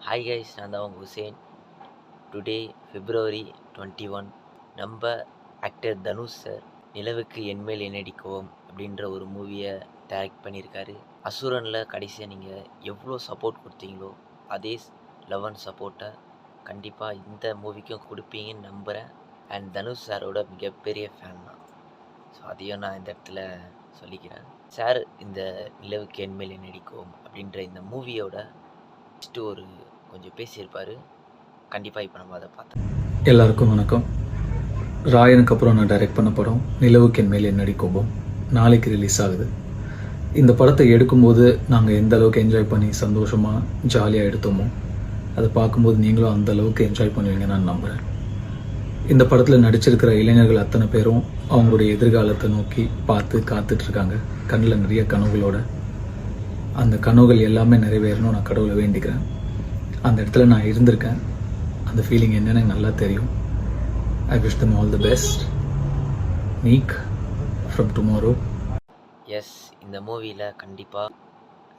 Hi guys, நான் தான் உங்கள் ஹுசேன். டுடே February 21 நம்ம ஆக்டர் தனுஷ் சார் நிலவுக்கு என்மேல் என்னடி கோவம் அப்படின்ற ஒரு மூவியை டைரக்ட் பண்ணியிருக்காரு. அசுரனில் கடைசியாக நீங்கள் எவ்வளோ சப்போர்ட் கொடுத்தீங்களோ அதே லவ் அண்ட் சப்போர்ட்டை கண்டிப்பாக இந்த மூவிக்கும் கொடுப்பீங்கன்னு நம்புகிறேன். அண்ட் தனுஷ் சாரோட மிகப்பெரிய ஃபேன் தான். ஸோ அதையும் நான் இந்த இடத்துல சொல்லிக்கிறேன். சார் இந்த நிலவுக்கு என்மேல் என்னடி கோவம் அப்படின்ற இந்த மூவியோட ஒரு கொஞ்சம் பேசியிருப்பார். கண்டிப்பாக இப்போ நம்ம அதை பார்த்தோம். எல்லாருக்கும் வணக்கம். ராயனுக்கு அப்புறம் நான் டைரக்ட் பண்ண படம் நிலவுக்கு என்மேல் என்னடி கோபம் நாளைக்கு ரிலீஸ் ஆகுது. இந்த படத்தை எடுக்கும்போது நாங்கள் எந்த அளவுக்கு என்ஜாய் பண்ணி சந்தோஷமாக ஜாலியாக எடுத்தோமோ அதை பார்க்கும்போது நீங்களும் அந்த அளவுக்கு என்ஜாய் பண்ணுவீங்கன்னு நான் நம்புகிறேன். இந்த படத்தில் நடிச்சிருக்கிற இளைஞர்கள் அத்தனை பேரும் அவங்களுடைய எதிர்காலத்தை நோக்கி பார்த்து காத்துட்ருக்காங்க. கண்ணில் நிறைய கனவுகளோட. அந்த கனவுகள் எல்லாமே நிறைவேறணும் நான் கடவுளை வேண்டிக்கிறேன். அந்த இடத்துல நான் இருந்திருக்கேன். அந்த ஃபீலிங் என்னன்னு எனக்கு நல்லா தெரியும். I wish them all the best. Meet from tomorrow. Yes, இந்த மூவியில் கண்டிப்பாக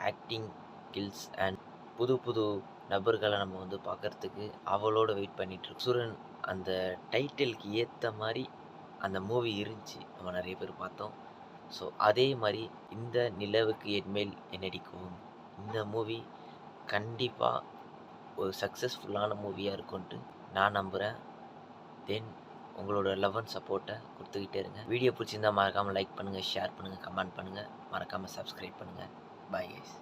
ஆக்டிங் ஸ்கில்ஸ் அண்ட் புது புது நபர்களை நம்ம வந்து பார்க்குறதுக்கு அவளோட வெயிட் பண்ணிகிட்ருக்கோம். சுரன் அந்த டைட்டிலுக்கு ஏற்ற மாதிரி அந்த மூவி இருந்துச்சு, நம்ம நிறைய பேர் பார்த்தோம். ஸோ அதே மாதிரி இந்த நிலவுக்கு என்மேல் என்னடி கோவம் இந்த மூவி கண்டிப்பாக ஒரு சக்ஸஸ்ஃபுல்லான மூவியாக இருக்கும்ன்ட்டு நான் நம்புகிறேன். தென் உங்களோட லவ் அண்ட் சப்போர்ட்டை கொடுத்துக்கிட்டே இருங்க. வீடியோ பிடிச்சிருந்தால் மறக்காமல் லைக் பண்ணுங்கள், ஷேர் பண்ணுங்கள், கமெண்ட் பண்ணுங்கள், மறக்காமல் சப்ஸ்கிரைப் பண்ணுங்கள். Bye guys.